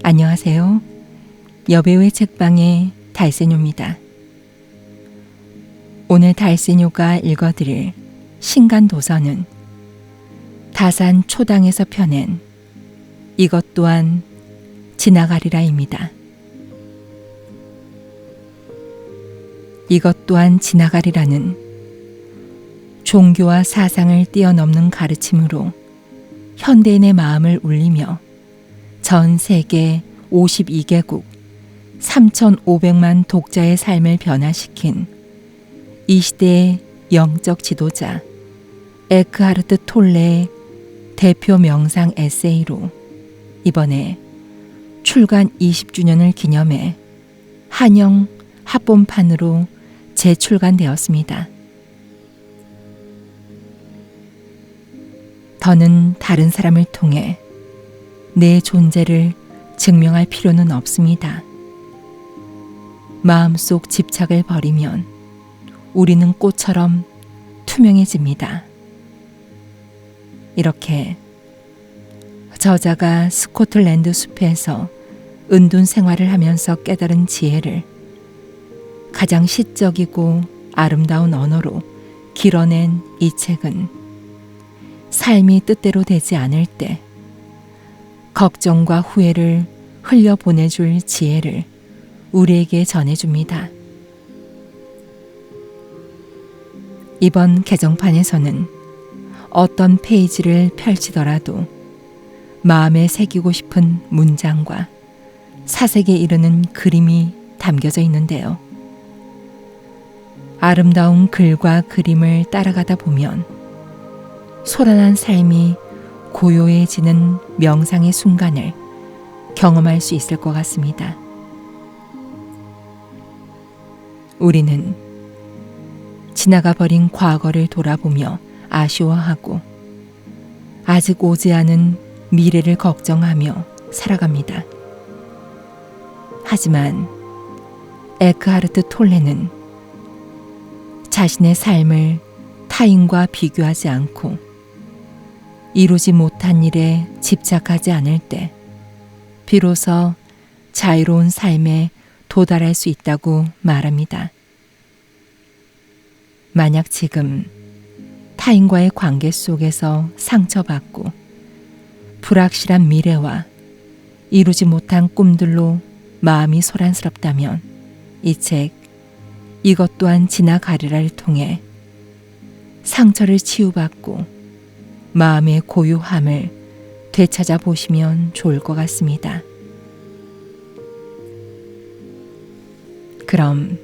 안녕하세요. 여배우의 책방의 달세뇨입니다. 오늘 달세뇨가 읽어드릴 신간도서는 다산 초당에서 펴낸 이것 또한 지나가리라입니다. 이것 또한 지나가리라는 종교와 사상을 뛰어넘는 가르침으로 현대인의 마음을 울리며 전 세계 52개국 3,500만 독자의 삶을 변화시킨 이 시대의 영적 지도자 에크하르트 톨레의 대표 명상 에세이로 이번에 출간 20주년을 기념해 한영 합본판으로 재출간되었습니다. 더는 다른 사람을 통해 내 존재를 증명할 필요는 없습니다. 마음속 집착을 버리면 우리는 꽃처럼 투명해집니다. 이렇게 저자가 스코틀랜드 숲에서 은둔 생활을 하면서 깨달은 지혜를 가장 시적이고 아름다운 언어로 길어낸 이 책은 삶이 뜻대로 되지 않을 때 걱정과 후회를 흘려보내줄 지혜를 우리에게 전해줍니다. 이번 개정판에서는 어떤 페이지를 펼치더라도 마음에 새기고 싶은 문장과 사색에 이르는 그림이 담겨져 있는데요. 아름다운 글과 그림을 따라가다 보면 소란한 삶이 고요해지는 명상의 순간을 경험할 수 있을 것 같습니다. 우리는 지나가 버린 과거를 돌아보며 아쉬워하고 아직 오지 않은 미래를 걱정하며 살아갑니다. 하지만 에크하르트 톨레는 자신의 삶을 타인과 비교하지 않고 이루지 못한 일에 집착하지 않을 때 비로소 자유로운 삶에 도달할 수 있다고 말합니다. 만약 지금 타인과의 관계 속에서 상처받고 불확실한 미래와 이루지 못한 꿈들로 마음이 소란스럽다면 이 책 이것 또한 지나가리라를 통해 상처를 치유받고 마음의 고요함을 되찾아 보시면 좋을 것 같습니다. 그럼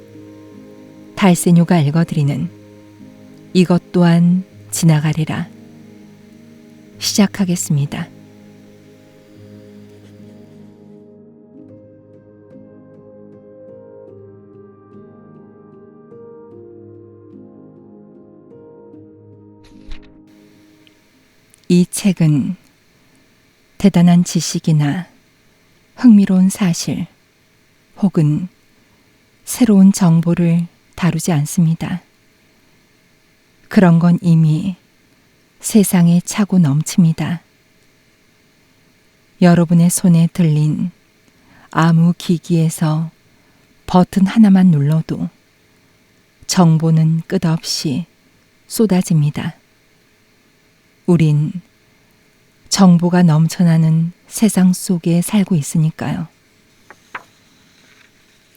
달세뇨가 읽어드리는 이것 또한 지나가리라 시작하겠습니다. 이 책은 대단한 지식이나 흥미로운 사실 혹은 새로운 정보를 다루지 않습니다. 그런 건 이미 세상에 차고 넘칩니다. 여러분의 손에 들린 아무 기기에서 버튼 하나만 눌러도 정보는 끝없이 쏟아집니다. 우린 정보가 넘쳐나는 세상 속에 살고 있으니까요.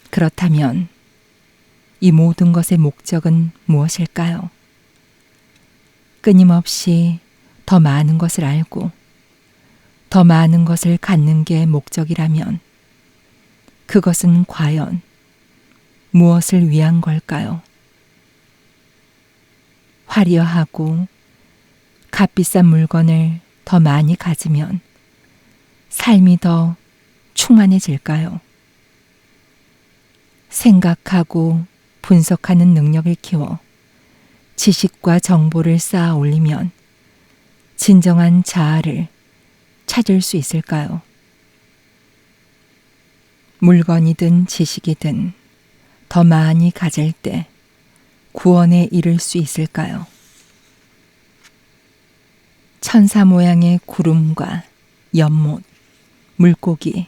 그렇다면 이 모든 것의 목적은 무엇일까요? 끊임없이 더 많은 것을 알고 더 많은 것을 갖는 게 목적이라면 그것은 과연 무엇을 위한 걸까요? 화려하고 값비싼 물건을 더 많이 가지면 삶이 더 충만해질까요? 생각하고 분석하는 능력을 키워 지식과 정보를 쌓아 올리면 진정한 자아를 찾을 수 있을까요? 물건이든 지식이든 더 많이 가질 때 구원에 이를 수 있을까요? 천사 모양의 구름과 연못, 물고기,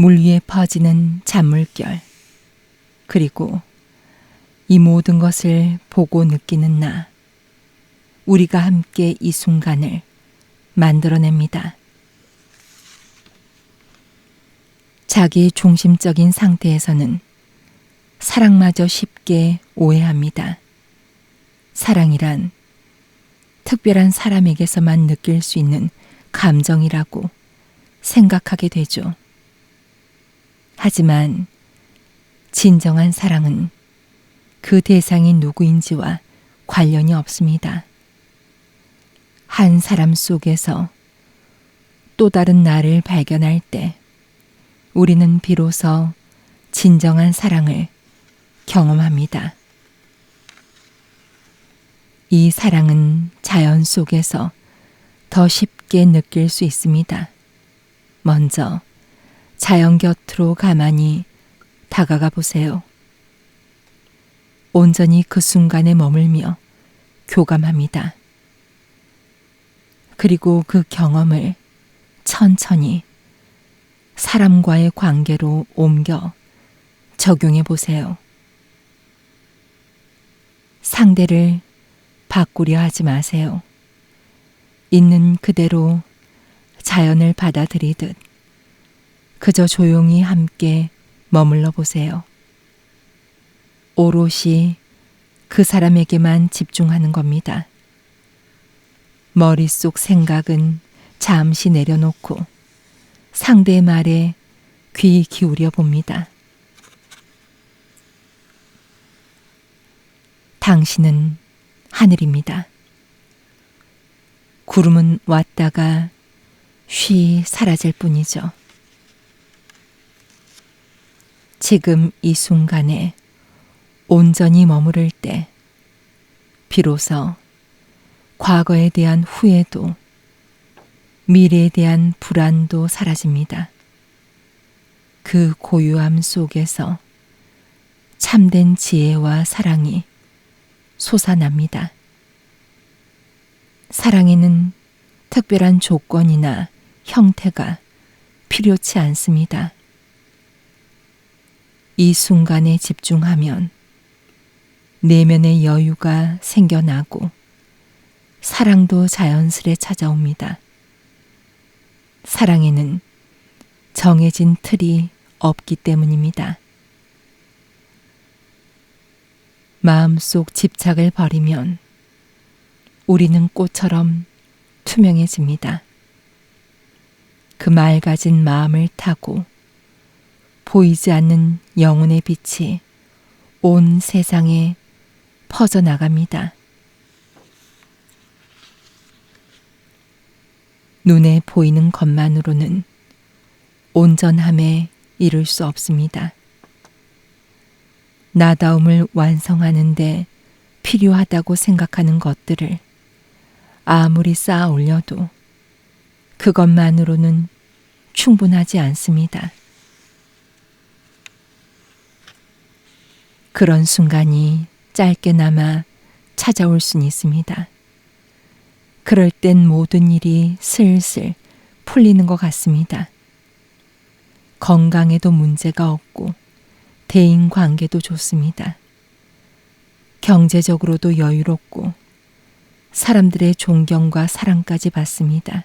물 위에 퍼지는 잔물결, 그리고 이 모든 것을 보고 느끼는 나, 우리가 함께 이 순간을 만들어냅니다. 자기 중심적인 상태에서는 사랑마저 쉽게 오해합니다. 사랑이란 특별한 사람에게서만 느낄 수 있는 감정이라고 생각하게 되죠. 하지만 진정한 사랑은 그 대상이 누구인지와 관련이 없습니다. 한 사람 속에서 또 다른 나를 발견할 때 우리는 비로소 진정한 사랑을 경험합니다. 이 사랑은 자연 속에서 더 쉽게 느낄 수 있습니다. 먼저 자연 곁으로 가만히 다가가 보세요. 온전히 그 순간에 머물며 교감합니다. 그리고 그 경험을 천천히 사람과의 관계로 옮겨 적용해 보세요. 상대를 바꾸려 하지 마세요. 있는 그대로 자연을 받아들이듯 그저 조용히 함께 머물러 보세요. 오롯이 그 사람에게만 집중하는 겁니다. 머릿속 생각은 잠시 내려놓고 상대의 말에 귀 기울여 봅니다. 당신은 하늘입니다. 구름은 왔다가 쉬 사라질 뿐이죠. 지금 이 순간에 온전히 머무를 때 비로소 과거에 대한 후회도 미래에 대한 불안도 사라집니다. 그 고요함 속에서 참된 지혜와 사랑이 솟아납니다. 사랑에는 특별한 조건이나 형태가 필요치 않습니다. 이 순간에 집중하면 내면의 여유가 생겨나고 사랑도 자연스레 찾아옵니다. 사랑에는 정해진 틀이 없기 때문입니다. 마음속 집착을 버리면 우리는 꽃처럼 투명해집니다. 그 맑아진 마음을 타고 보이지 않는 영혼의 빛이 온 세상에 퍼져나갑니다. 눈에 보이는 것만으로는 온전함에 이를 수 없습니다. 나다움을 완성하는데 필요하다고 생각하는 것들을 아무리 쌓아 올려도 그것만으로는 충분하지 않습니다. 그런 순간이 짧게나마 찾아올 수는 있습니다. 그럴 땐 모든 일이 슬슬 풀리는 것 같습니다. 건강에도 문제가 없고 대인 관계도 좋습니다. 경제적으로도 여유롭고 사람들의 존경과 사랑까지 받습니다.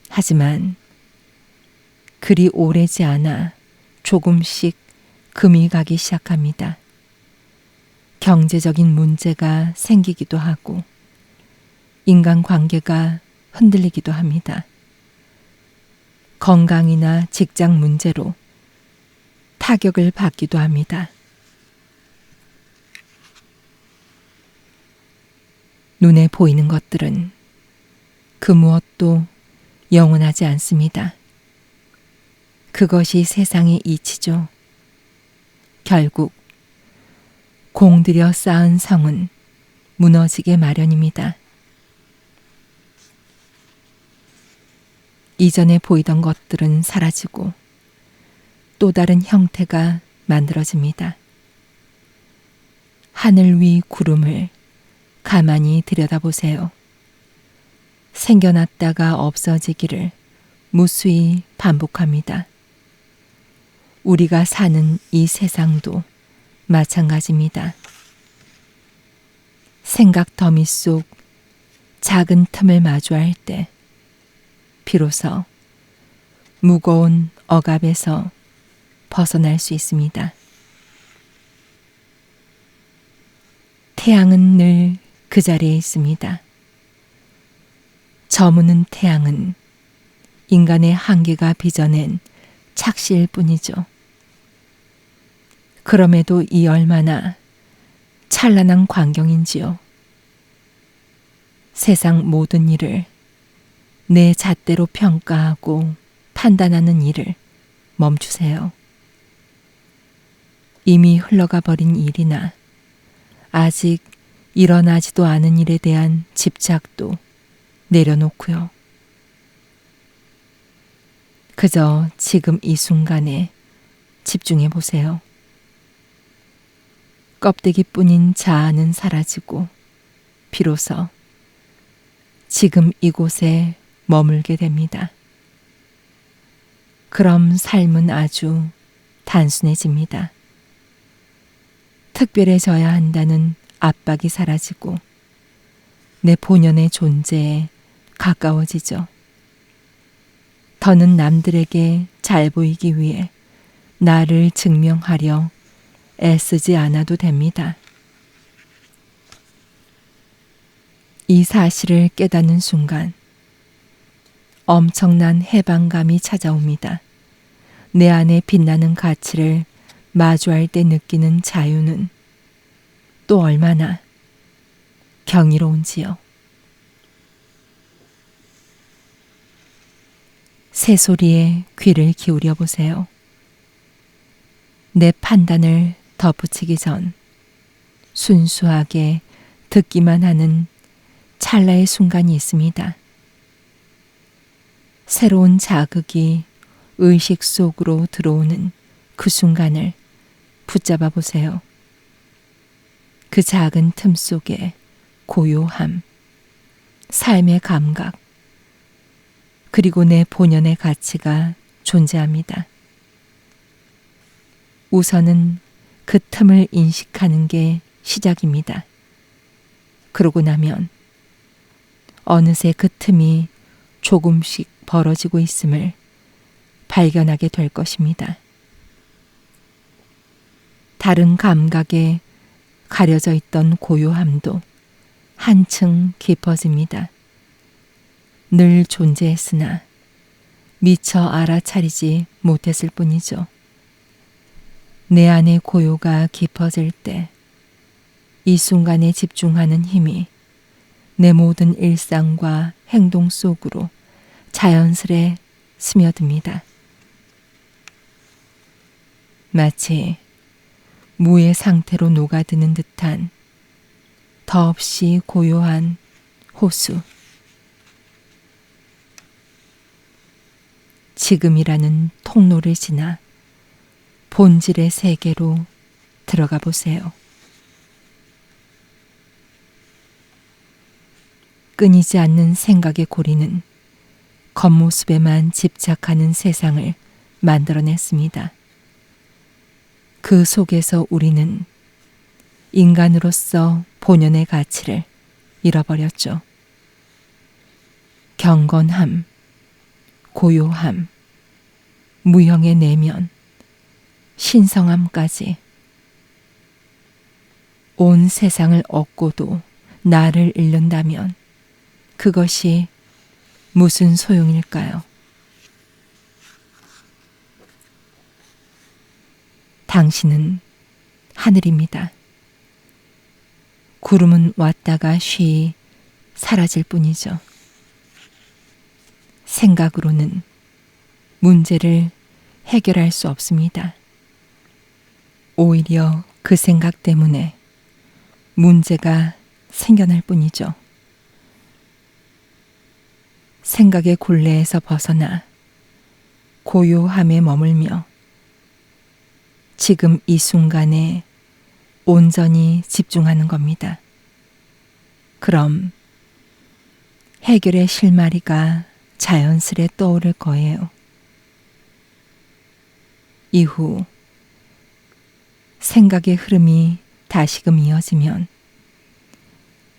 하지만 그리 오래지 않아 조금씩 금이 가기 시작합니다. 경제적인 문제가 생기기도 하고 인간관계가 흔들리기도 합니다. 건강이나 직장 문제로 타격을 받기도 합니다. 눈에 보이는 것들은 그 무엇도 영원하지 않습니다. 그것이 세상의 이치죠. 결국 공들여 쌓은 성은 무너지게 마련입니다. 이전에 보이던 것들은 사라지고 또 다른 형태가 만들어집니다. 하늘 위 구름을 가만히 들여다보세요. 생겨났다가 없어지기를 무수히 반복합니다. 우리가 사는 이 세상도 마찬가지입니다. 생각 더미 속 작은 틈을 마주할 때 비로소 무거운 억압에서 벗어날 수 있습니다. 태양은 늘 그 자리에 있습니다. 저무는 태양은 인간의 한계가 빚어낸 착시일 뿐이죠. 그럼에도 이 얼마나 찬란한 광경인지요. 세상 모든 일을 내 잣대로 평가하고 판단하는 일을 멈추세요. 이미 흘러가 버린 일이나 아직 일어나지도 않은 일에 대한 집착도 내려놓고요. 그저 지금 이 순간에 집중해 보세요. 껍데기뿐인 자아는 사라지고 비로소 지금 이곳에 머물게 됩니다. 그럼 삶은 아주 단순해집니다. 특별해져야 한다는 압박이 사라지고 내 본연의 존재에 가까워지죠. 더는 남들에게 잘 보이기 위해 나를 증명하려 애쓰지 않아도 됩니다. 이 사실을 깨닫는 순간 엄청난 해방감이 찾아옵니다. 내 안에 빛나는 가치를 마주할 때 느끼는 자유는 또 얼마나 경이로운지요. 새소리에 귀를 기울여 보세요. 내 판단을 덧붙이기 전 순수하게 듣기만 하는 찰나의 순간이 있습니다. 새로운 자극이 의식 속으로 들어오는 그 순간을 붙잡아 보세요. 그 작은 틈 속에 고요함, 삶의 감각, 그리고 내 본연의 가치가 존재합니다. 우선은 그 틈을 인식하는 게 시작입니다. 그러고 나면 어느새 그 틈이 조금씩 벌어지고 있음을 발견하게 될 것입니다. 다른 감각에 가려져 있던 고요함도 한층 깊어집니다. 늘 존재했으나 미처 알아차리지 못했을 뿐이죠. 내 안의 고요가 깊어질 때 이 순간에 집중하는 힘이 내 모든 일상과 행동 속으로 자연스레 스며듭니다. 마치 무의 상태로 녹아드는 듯한 더없이 고요한 호수. 지금이라는 통로를 지나 본질의 세계로 들어가 보세요. 끊이지 않는 생각의 고리는 겉모습에만 집착하는 세상을 만들어냈습니다. 그 속에서 우리는 인간으로서 본연의 가치를 잃어버렸죠. 경건함, 고요함, 무형의 내면, 신성함까지 온 세상을 얻고도 나를 잃는다면 그것이 무슨 소용일까요? 당신은 하늘입니다. 구름은 왔다가 쉬이 사라질 뿐이죠. 생각으로는 문제를 해결할 수 없습니다. 오히려 그 생각 때문에 문제가 생겨날 뿐이죠. 생각의 굴레에서 벗어나 고요함에 머물며 지금 이 순간에 온전히 집중하는 겁니다. 그럼 해결의 실마리가 자연스레 떠오를 거예요. 이후 생각의 흐름이 다시금 이어지면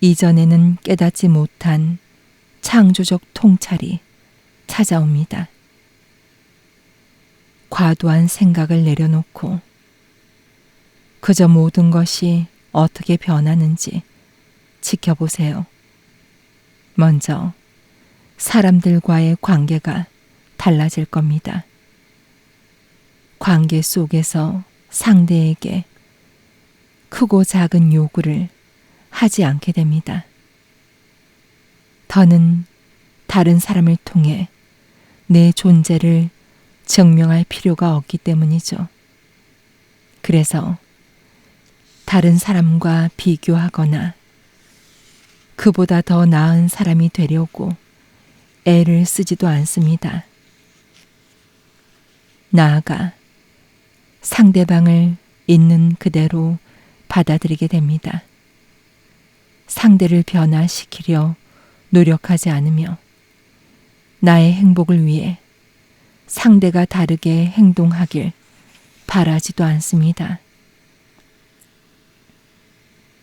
이전에는 깨닫지 못한 창조적 통찰이 찾아옵니다. 과도한 생각을 내려놓고 그저 모든 것이 어떻게 변하는지 지켜보세요. 먼저 사람들과의 관계가 달라질 겁니다. 관계 속에서 상대에게 크고 작은 요구를 하지 않게 됩니다. 더는 다른 사람을 통해 내 존재를 증명할 필요가 없기 때문이죠. 그래서 다른 사람과 비교하거나 그보다 더 나은 사람이 되려고 애를 쓰지도 않습니다. 나아가 상대방을 있는 그대로 받아들이게 됩니다. 상대를 변화시키려 노력하지 않으며 나의 행복을 위해 상대가 다르게 행동하길 바라지도 않습니다.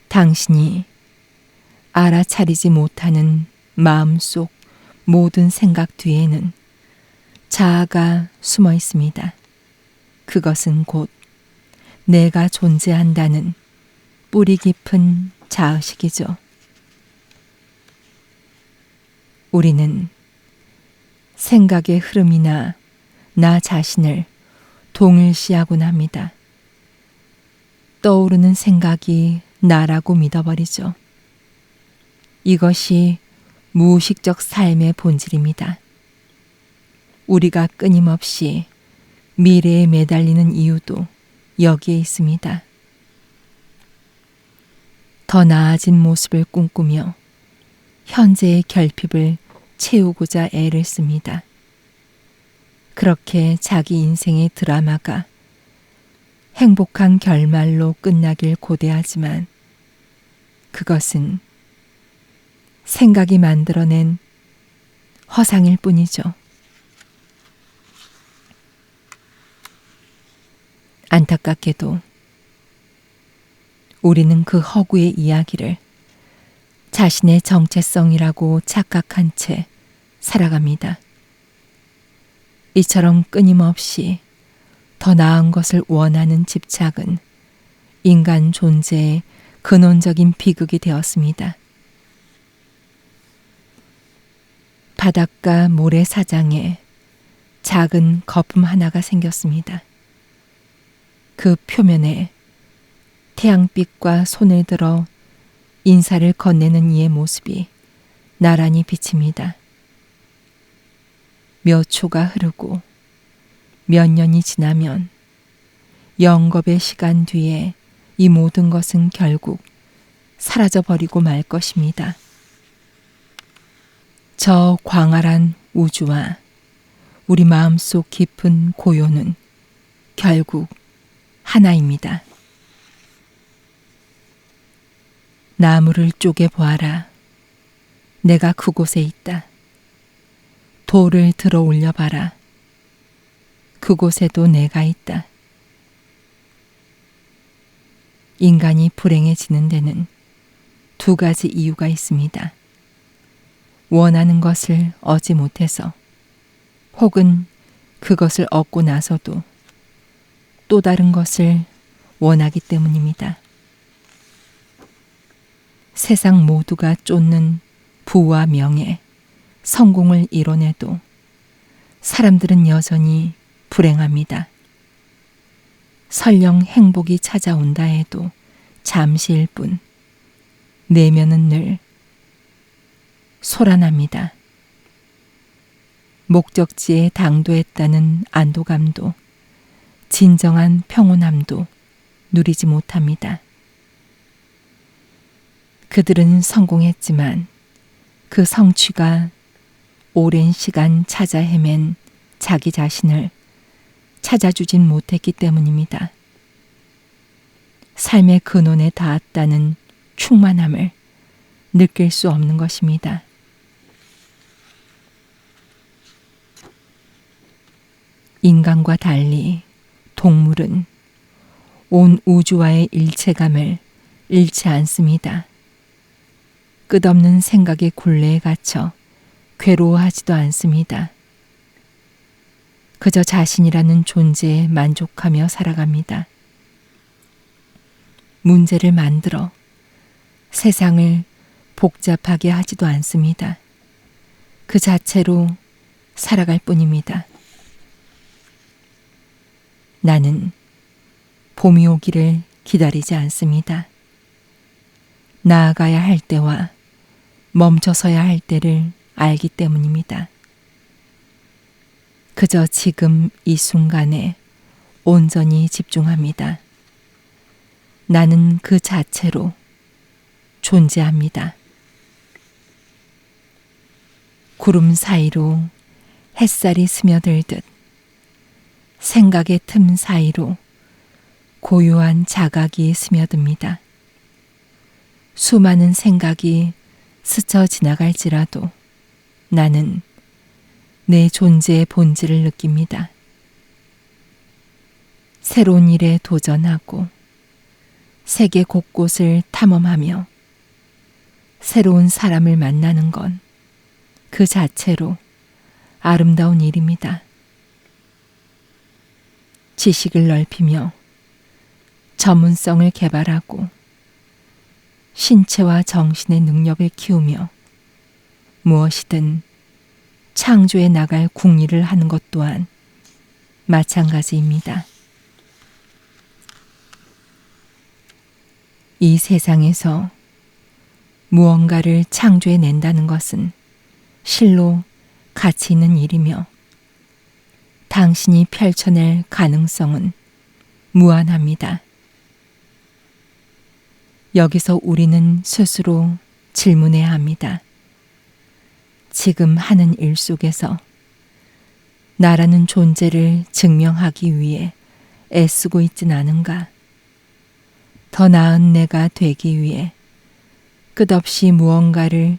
당신이 알아차리지 못하는 마음속 모든 생각 뒤에는 자아가 숨어 있습니다. 그것은 곧 내가 존재한다는 뿌리 깊은 자의식이죠. 우리는 생각의 흐름이나 나 자신을 동일시하곤 합니다. 떠오르는 생각이 나라고 믿어버리죠. 이것이 무의식적 삶의 본질입니다. 우리가 끊임없이 미래에 매달리는 이유도 여기에 있습니다. 더 나아진 모습을 꿈꾸며 현재의 결핍을 채우고자 애를 씁니다. 그렇게 자기 인생의 드라마가 행복한 결말로 끝나길 고대하지만 그것은 생각이 만들어낸 허상일 뿐이죠. 안타깝게도 우리는 그 허구의 이야기를 자신의 정체성이라고 착각한 채 살아갑니다. 이처럼 끊임없이 더 나은 것을 원하는 집착은 인간 존재의 근원적인 비극이 되었습니다. 바닷가 모래사장에 작은 거품 하나가 생겼습니다. 그 표면에 태양빛과 손을 들어 인사를 건네는 이의 모습이 나란히 비칩니다. 몇 초가 흐르고 몇 년이 지나면 영겁의 시간 뒤에 이 모든 것은 결국 사라져버리고 말 것입니다. 저 광활한 우주와 우리 마음속 깊은 고요는 결국 하나입니다. 나무를 쪼개 보아라. 내가 그곳에 있다. 돌을 들어 올려봐라. 그곳에도 내가 있다. 인간이 불행해지는 데는 두 가지 이유가 있습니다. 원하는 것을 얻지 못해서 혹은 그것을 얻고 나서도 또 다른 것을 원하기 때문입니다. 세상 모두가 쫓는 부와 명예, 성공을 이뤄내도 사람들은 여전히 불행합니다. 설령 행복이 찾아온다 해도 잠시일 뿐 내면은 늘 소란합니다. 목적지에 당도했다는 안도감도 진정한 평온함도 누리지 못합니다. 그들은 성공했지만 그 성취가 오랜 시간 찾아 헤맨 자기 자신을 찾아주진 못했기 때문입니다. 삶의 근원에 닿았다는 충만함을 느낄 수 없는 것입니다. 인간과 달리 동물은 온 우주와의 일체감을 잃지 않습니다. 끝없는 생각의 굴레에 갇혀 괴로워하지도 않습니다. 그저 자신이라는 존재에 만족하며 살아갑니다. 문제를 만들어 세상을 복잡하게 하지도 않습니다. 그 자체로 살아갈 뿐입니다. 나는 봄이 오기를 기다리지 않습니다. 나아가야 할 때와 멈춰서야 할 때를 알기 때문입니다. 그저 지금 이 순간에 온전히 집중합니다. 나는 그 자체로 존재합니다. 구름 사이로 햇살이 스며들듯 생각의 틈 사이로 고요한 자각이 스며듭니다. 수많은 생각이 스쳐 지나갈지라도 나는 내 존재의 본질을 느낍니다. 새로운 일에 도전하고 세계 곳곳을 탐험하며 새로운 사람을 만나는 건 그 자체로 아름다운 일입니다. 지식을 넓히며 전문성을 개발하고 신체와 정신의 능력을 키우며 무엇이든 창조해 나갈 궁리를 하는 것 또한 마찬가지입니다. 이 세상에서 무언가를 창조해 낸다는 것은 실로 가치 있는 일이며 당신이 펼쳐낼 가능성은 무한합니다. 여기서 우리는 스스로 질문해야 합니다. 지금 하는 일 속에서 나라는 존재를 증명하기 위해 애쓰고 있진 않은가? 더 나은 내가 되기 위해 끝없이 무언가를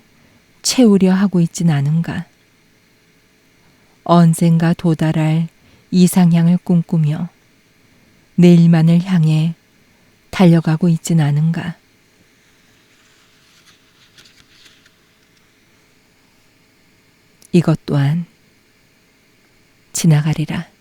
채우려 하고 있진 않은가? 언젠가 도달할 이상향을 꿈꾸며 내일만을 향해 달려가고 있진 않은가? 이것 또한 지나가리라.